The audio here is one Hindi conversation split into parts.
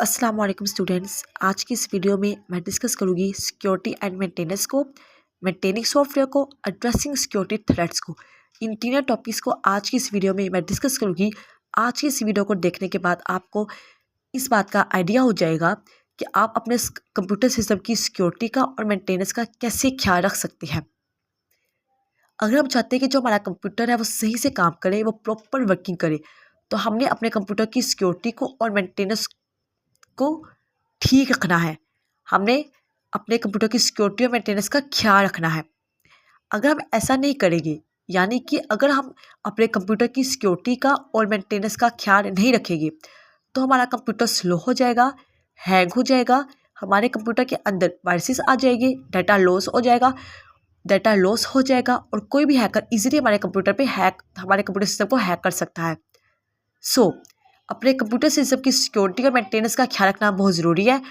अस्सलाम वालेकुम स्टूडेंट्स। आज की इस वीडियो में मैं डिस्कस करूँगी सिक्योरिटी एंड मेंटेनेंस को, मेंटेनिंग सॉफ्टवेयर को, एड्रेसिंग सिक्योरिटी थ्रेट्स को। इन तीनों टॉपिक्स को आज की इस वीडियो में मैं डिस्कस करूँगी। आज की इस वीडियो को देखने के बाद आपको इस बात का आइडिया हो जाएगा कि आप अपने कंप्यूटर सिस्टम की सिक्योरिटी का और मेंटेनेंस का कैसे ख्याल रख सकते हैं। अगर हम चाहते हैं कि जो हमारा कंप्यूटर है वो सही से काम करे, वो प्रॉपर वर्किंग करे, तो हमने अपने कंप्यूटर की सिक्योरिटी को और मेंटेनेंस को ठीक रखना है। हमने अपने कंप्यूटर की सिक्योरिटी और मेंटेनेंस का ख्याल रखना है। अगर हम ऐसा नहीं करेंगे, यानी कि अगर हम अपने कंप्यूटर की सिक्योरिटी का और मेंटेनेंस का ख्याल नहीं रखेंगे, तो हमारा कंप्यूटर स्लो हो जाएगा, हैंग हो जाएगा, हमारे कंप्यूटर के अंदर वायरसेस आ जाएंगे, डाटा लॉस हो जाएगा और कोई भी हैकर इजीली हमारे कंप्यूटर सिस्टम को हैक कर सकता है। अपने कंप्यूटर सिस्टम की सिक्योरिटी और मेंटेनेंस का ख्याल रखना बहुत ज़रूरी है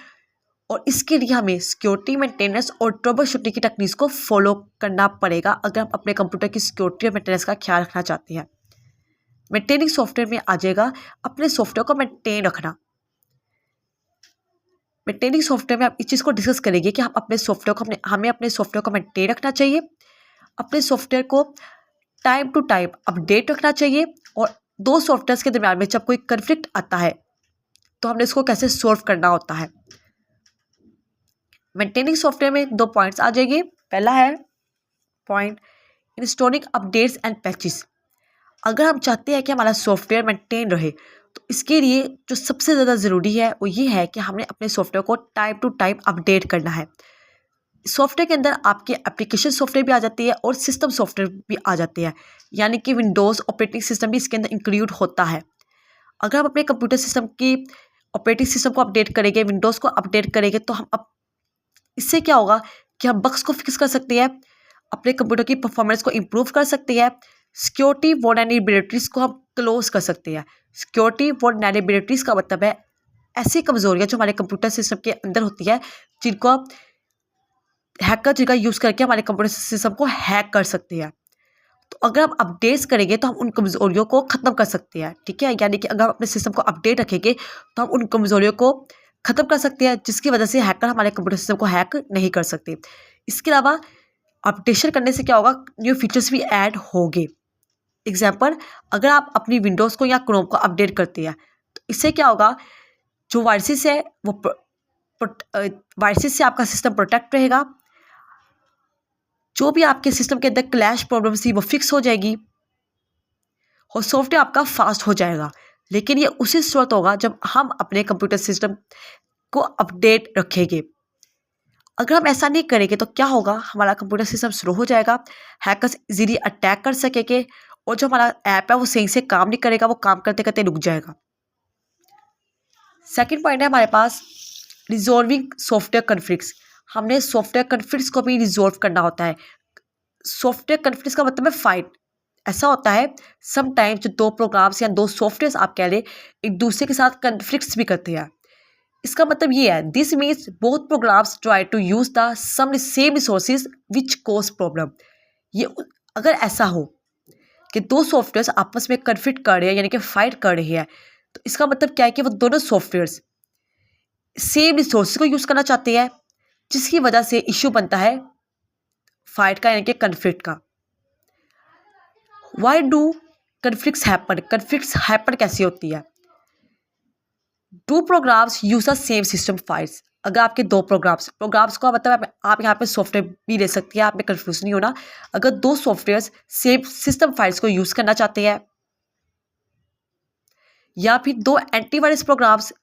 और इसके लिए हमें सिक्योरिटी, मेंटेनेंस और ट्रबल शूटिंग की टेक्निक्स को फॉलो करना पड़ेगा अगर हम अपने कंप्यूटर की सिक्योरिटी और मेंटेनेंस का ख्याल रखना चाहते हैं। मेंटेनिंग सॉफ्टवेयर में आ जाएगा अपने सॉफ्टवेयर को मेंटेन रखना। मेंटेनिंग सॉफ्टवेयर में आप इस चीज़ को डिस्कस करेंगे कि हमें अपने सॉफ्टवेयर को मेंटेन रखना चाहिए, अपने सॉफ्टवेयर को टाइम टू टाइम अपडेट रखना चाहिए और दो सॉफ्टवेयर के दरम्यान में जब कोई कन्फ्लिक्ट आता है तो हमने इसको कैसे सॉल्व करना होता है। मेंटेनिंग सॉफ्टवेयर में दो पॉइंट्स आ जाएंगे। पहला है point installing updates and patches. अगर हम चाहते हैं कि हमारा सॉफ्टवेयर मेंटेन रहे तो इसके लिए जो सबसे ज़्यादा ज़रूरी है वो ये है कि हमने अपने सॉफ्टवेयर को टाइम टू टाइम अपडेट करना है। सॉफ्टवेयर के अंदर आपके एप्लीकेशन सॉफ्टवेयर भी आ जाती है और सिस्टम सॉफ्टवेयर भी आ जाते हैं, यानी कि विंडोज़ ऑपरेटिंग सिस्टम भी इसके अंदर इंक्लूड होता है। अगर हम अपने कंप्यूटर सिस्टम की ऑपरेटिंग सिस्टम को अपडेट करेंगे, विंडोज़ को अपडेट करेंगे, तो इससे क्या होगा कि हम बग्स को फिक्स कर सकते हैं, अपने कंप्यूटर की परफॉर्मेंस को इम्प्रूव कर सकते हैं, सिक्योरिटी वल्नरेबिलिटीज़ को हम क्लोज कर सकते हैं। सिक्योरिटी वल्नरेबिलिटीज़ का मतलब है ऐसी कमज़ोरियाँ जो हमारे कंप्यूटर सिस्टम के अंदर होती है, जिनका यूज़ करके हमारे कंप्यूटर सिस्टम को हैक कर सकते हैं। तो अगर हम अपडेट्स करेंगे तो हम उन कमज़ोरियों को ख़त्म कर सकते हैं, ठीक है। यानी कि अगर हम अपने सिस्टम को अपडेट रखेंगे तो हम उन कमज़ोरियों को ख़त्म कर सकते हैं, जिसकी वजह से हैकर हमारे कंप्यूटर सिस्टम को हैक नहीं कर सकते। इसके अलावा अपडेशन करने से क्या होगा, न्यू फीचर्स भी ऐड होंगे। एग्जाम्पल, अगर आप अपनी विंडोज़ को या क्रोम को अपडेट करते हैं तो इससे क्या होगा, जो वायरसेस है वो वायरसेस से आपका सिस्टम प्रोटेक्ट रहेगा, जो भी आपके सिस्टम के अंदर क्लैश प्रॉब्लम्स थी वो फिक्स हो जाएगी और सॉफ्टवेयर आपका फास्ट हो जाएगा। लेकिन ये उसी सूरत होगा जब हम अपने कंप्यूटर सिस्टम को अपडेट रखेंगे। अगर हम ऐसा नहीं करेंगे तो क्या होगा, हमारा कंप्यूटर सिस्टम स्लो हो जाएगा, हैकर्स इजीली अटैक कर सकेंगे और जो हमारा ऐप है वो सही से काम नहीं करेगा, वो काम करते करते रुक जाएगा। सेकेंड पॉइंट है हमारे पास रिजॉल्विंग सॉफ्टवेयर कन्फ्लिक्ट्स। हमने सॉफ्टवेयर कन्फ्लिक्ट्स को भी रिजॉल्व करना होता है। सॉफ्टवेयर कन्फ्लिक्ट्स का मतलब है फाइट। ऐसा होता है समटाइम्स जो दो प्रोग्राम्स या दो सॉफ्टवेयर आप कह लें एक दूसरे के साथ कन्फ्लिक्ट्स भी करते हैं। इसका मतलब ये है, this means both programs try to use the same resources which cause problem. ये अगर ऐसा हो कि दो सॉफ्टवेयर आपस में कन्फ्लिक्ट कर रहे हैं, यानी कि फाइट कर रहे हैं, तो इसका मतलब क्या है कि वो दोनों सॉफ्टवेयर सेम रिसोर्सेज को यूज़ करना चाहते हैं, जिसकी वजह से इश्यू बनता है फाइट का, यानी कि कन्फ्लिक्ट का। Why do conflicts happen? Conflicts happen कैसी होती है? Two programs use the same system files. अगर आपके दो प्रोग्राम्स का मतलब आप यहाँ पे सॉफ्टवेयर भी ले सकती है, आप में कन्फ्यूज नहीं होना। अगर दो सॉफ्टवेयर सेम सिस्टम फाइल्स को यूज करना चाहते हैं, या फिर दो एंटीवायरस प्रोग्राम्स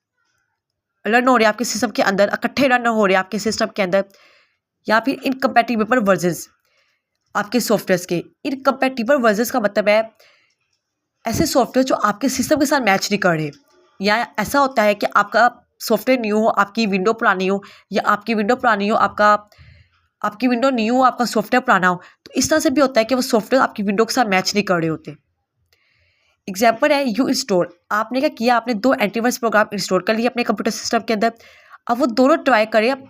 रन हो रहे हैं आपके सिस्टम के अंदर, इकट्ठे रन हो रहे हैं आपके सिस्टम के अंदर, या फिर इनकम्पैटिबल वर्जन्स आपके सॉफ्टवेयर के। इनकम्पैटिबल वर्जन्स का मतलब है ऐसे सॉफ्टवेयर जो आपके सिस्टम के साथ मैच नहीं कर रहे, या ऐसा होता है कि आपका सॉफ्टवेयर न्यू हो, आपकी विंडो पुरानी हो, या आपकी विंडो पुरानी हो, आपकी विंडो न्यू हो, आपका सॉफ्टवेयर पुराना हो। तो इस तरह से भी होता है कि वो सॉफ्टवेयर आपकी विंडो के साथ मैच नहीं कर रहे होते। एग्जाम्पल है यू इंस्टॉल। आपने क्या किया, आपने दो एंटीवायरस प्रोग्राम इंस्टॉल कर लिए अपने कंप्यूटर सिस्टम के अंदर। अब वो दोनों ट्राई करें।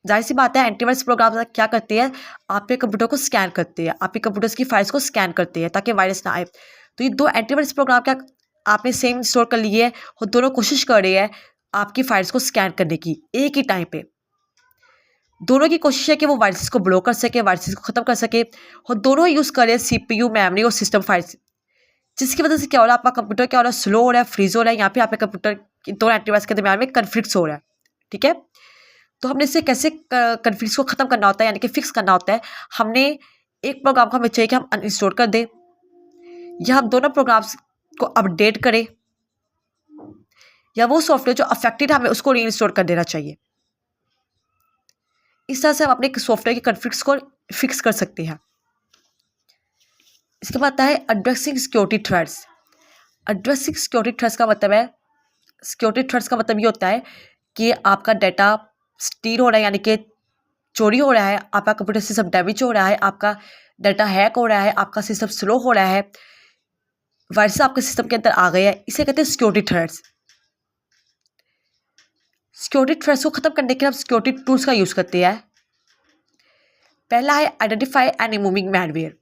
जाहिर सी बात है, एंटीवायरस प्रोग्राम क्या करते हैं, आपके कंप्यूटर को स्कैन करते हैं, आपके कंप्यूटर्स की फाइल्स को स्कैन करते हैं ताकि वायरस ना आए। तो ये दो एंटीवायरस प्रोग्राम क्या आपने सेम इंस्टॉल कर लिए है और दोनों कोशिश कर रहे हैं आपकी फाइल्स को स्कैन करने की एक ही टाइम पे। दोनों की कोशिश है कि वो वायरसेस को ब्लॉक कर सके, वायरसेस को ख़त्म कर सके, और दोनों यूज़ करें CPU, मेमोरी और सिस्टम फाइल्स, जिसकी वजह से क्या हो रहा है, आपका कंप्यूटर क्या हो रहा है, स्लो हो रहा है, फ्रीज हो रहा है। यहाँ पे आपके कंप्यूटर दोनों एंटीवायरस के दरम्यान में कन्फ्लिक्ट हो रहा है। ठीक है, तो हमने इससे कैसे कन्फ्लिक्ट को ख़त्म करना होता है, यानी कि फिक्स करना होता है। हमने एक प्रोग्राम को हमें चाहिए कि हम अनइंस्टॉल कर दें, या हम दोनों प्रोग्राम्स को अपडेट करें, या वो सॉफ्टवेयर जो अफेक्टेड हमें उसको रीइंस्टॉल कर देना चाहिए। इस तरह से हम अपने सॉफ्टवेयर के कन्फ्लिक्ट्स को फिक्स कर सकते हैं। इसके बाद आता है addressing security threats. Addressing security threats का मतलब है, सिक्योरिटी थ्रेट्स का मतलब ये होता है कि आपका डाटा स्टील हो रहा है, यानी कि चोरी हो रहा है, आपका कंप्यूटर सिस्टम डैमेज हो रहा है, आपका डाटा हैक हो रहा है, आपका सिस्टम स्लो हो रहा है, वायरस आपके सिस्टम के अंदर आ गए हैं। इसे कहते हैं सिक्योरिटी थ्रेट्स। सिक्योरिटी थ्रेट्स को खत्म करने के लिए हम सिक्योरिटी टूल्स का यूज़ करते हैं। पहला है identify and removing malware.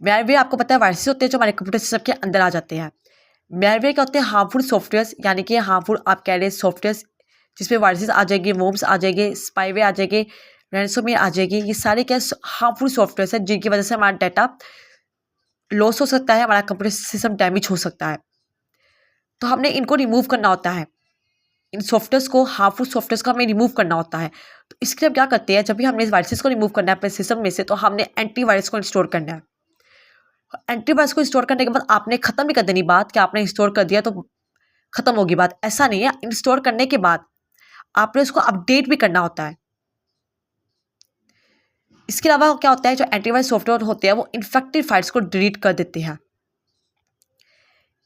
Malware आपको पता है वायरसेस होते हैं जो हमारे कंप्यूटर सिस्टम के अंदर आ जाते हैं। मैलवेयर क्या होते हैं, हार्मफुल सॉफ्टवेयर, यानी कि हार्मफुल आप कह रहे हैं सॉफ्टवेयर जिसमें वायरसेस आ जाएंगे, वोम्स आ जाएंगे, स्पाईवेयर आ जाएंगे, रैनसमवेयर आ जाएगी। ये सारे क्या हार्मफुल सॉफ्टवेयर हैं जिनकी वजह से हमारा डाटा लॉस हो सकता है, हमारा कंप्यूटर सिस्टम डैमेज हो सकता है। तो हमने इनको रिमूव करना होता है, इन सॉफ्टवेयर्स को, हार्मफुल सॉफ्टवेयर्स को हमें रिमूव करना होता है। तो इसके लिए हम क्या करते हैं, जब भी हमने इस वायरसेस को रिमूव करना है अपने सिस्टम में से, तो हमने एंटीवायरस को इंस्टॉल करना है। एंटीवायरस को इंस्टॉल करने के बाद आपने ख़त्म नहीं कर देनी बात कि आपने इंस्टॉल कर दिया तो ख़त्म होगी बात, ऐसा नहीं है। इंस्टॉल करने के बाद आपने उसको अपडेट भी करना होता है। इसके अलावा क्या होता है, जो एंटीवायरस सॉफ्टवेयर होते हैं वो इन्फेक्टेड फाइल्स को डिलीट कर देते हैं।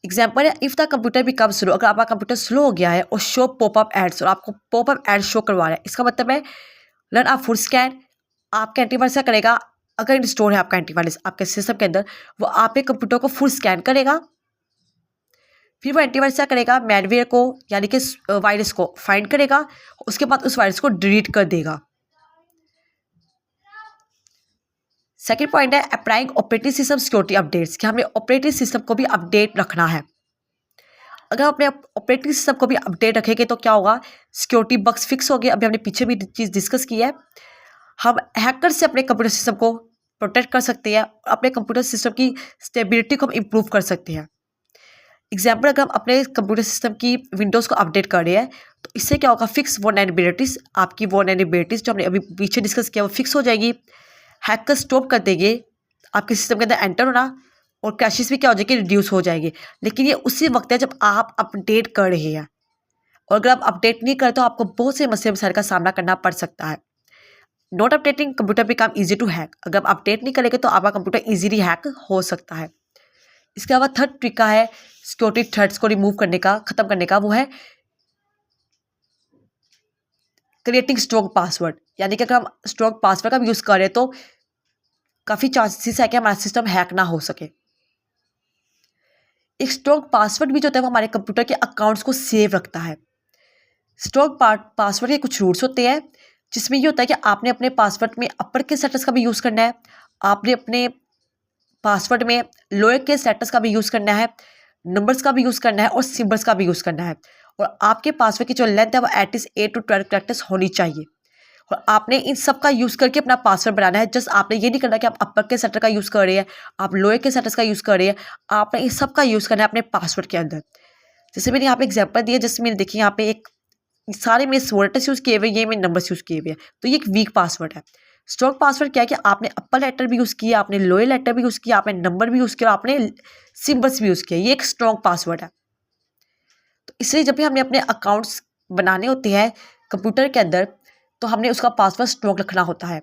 एग्जाम्पल है, if the computer become slow, अगर आपका कंप्यूटर स्लो हो गया है और शो पॉपअप एड्स, और आपको पॉपअप एड्स शो करवा रहा है, इसका मतलब है रन अ फुल स्कैन। आपका एंटीवायरस क्या करेगा, अगर इंस्टॉल है आपका एंटीवायरस आपके सिस्टम के अंदर, वो आपके कंप्यूटर को फुल स्कैन करेगा। फिर वो एंटीवायरस क्या करेगा, मैलवेयर को यानी कि वायरस को फाइंड करेगा, उसके बाद उस वायरस को डिलीट कर देगा। सेकेंड पॉइंट है applying operating system security updates, कि हमें ऑपरेटिंग सिस्टम को भी अपडेट रखना है। अगर अपने ऑपरेटिंग सिस्टम को भी अपडेट रखेंगे तो क्या होगा, सिक्योरिटी बग्स फिक्स हो गए। अभी हमने पीछे भी चीज़ डिस्कस की है। हम हैकर से अपने कंप्यूटर सिस्टम को प्रोटेक्ट कर सकते हैं, अपने कंप्यूटर सिस्टम की स्टेबिलिटी को हम इम्प्रूव कर सकते हैं। एग्जाम्पल, अगर हम अपने कंप्यूटर सिस्टम की विंडोज़ को अपडेट कर रहे हैं तो इससे क्या होगा, फिक्स वल्नरेबिलिटीज़, आपकी वल्नरेबिलिटीज़ जो हमने अभी पीछे डिस्कस किया वो फिक्स हो जाएगी। हैकर स्टॉप कर देंगे आपके सिस्टम के अंदर एंटर होना, और क्रैशेस भी क्या हो जाएगी, रिड्यूस हो जाएगी। लेकिन ये उसी वक्त है जब आप अपडेट कर रहे हैं, और अगर आप अपडेट नहीं करें तो आपको बहुत से मसले का सामना करना पड़ सकता है। Not updating computer become easy to hack, अगर आप अपडेट नहीं करेंगे तो आपका कंप्यूटर ईजिली हैक हो सकता है। इसके अलावा थर्ड तरीका है सिक्योरिटी थ्रेट्स को रिमूव करने का, खत्म करने का, वो है क्रिएटिंग स्ट्रॉन्ग पासवर्ड। यानी कि अगर हम स्ट्रॉन्ग पासवर्ड का यूज़ करें तो काफ़ी चांसेस है कि हमारा सिस्टम हैक ना हो सके। एक स्ट्रॉन्ग पासवर्ड भी जो होता है वो हमारे कंप्यूटर के अकाउंट्स को सेव रखता है। स्ट्रॉन्ग पासवर्ड के कुछ रूल्स होते हैं, जिसमें ये होता है कि आपने अपने पासवर्ड में अपर के सेटर्स का भी यूज़ करना है, आपने अपने पासवर्ड में लोअर के सेटर्स का भी यूज़ करना है, नंबर्स का भी यूज़ करना है, और सिंबल्स का भी यूज़ करना है। और आपके पासवर्ड की जो लेंथ है वो एटलीस्ट 8 to 12 कैरेक्टर्स होनी चाहिए। और आपने इन सब का यूज़ करके अपना पासवर्ड बनाना है। जस्ट आपने ये नहीं करना कि आप अपर के सेटर का यूज़ कर रहे हैं, आप लोअर के सेटर्स का यूज़ कर रहे हैं, आपने इन सब का यूज़ करना है अपने पासवर्ड के अंदर। जैसे मैंने यहाँ पे एग्जांपल दिया, जैसे मैंने देखिए यहाँ पे एक सारे मेरे स्मॉल लेटर्स यूज़ किए हुए, ये मेरे नंबर्स यूज़ किए हुए हैं, तो ये एक वीक पासवर्ड है। स्ट्रॉन्ग पासवर्ड क्या है कि आपने अपर लेटर भी यूज़ किया, आपने लोअर लेटर भी यूज़ किया, आपने नंबर भी यूज़ किया, आपने सिंबल्स भी यूज़ किया, ये एक स्ट्रॉन्ग पासवर्ड है। तो इसलिए जब भी हमने अपने अकाउंट्स बनाने होते हैं कंप्यूटर के अंदर, तो हमने उसका पासवर्ड स्ट्रॉन्ग रखना होता है।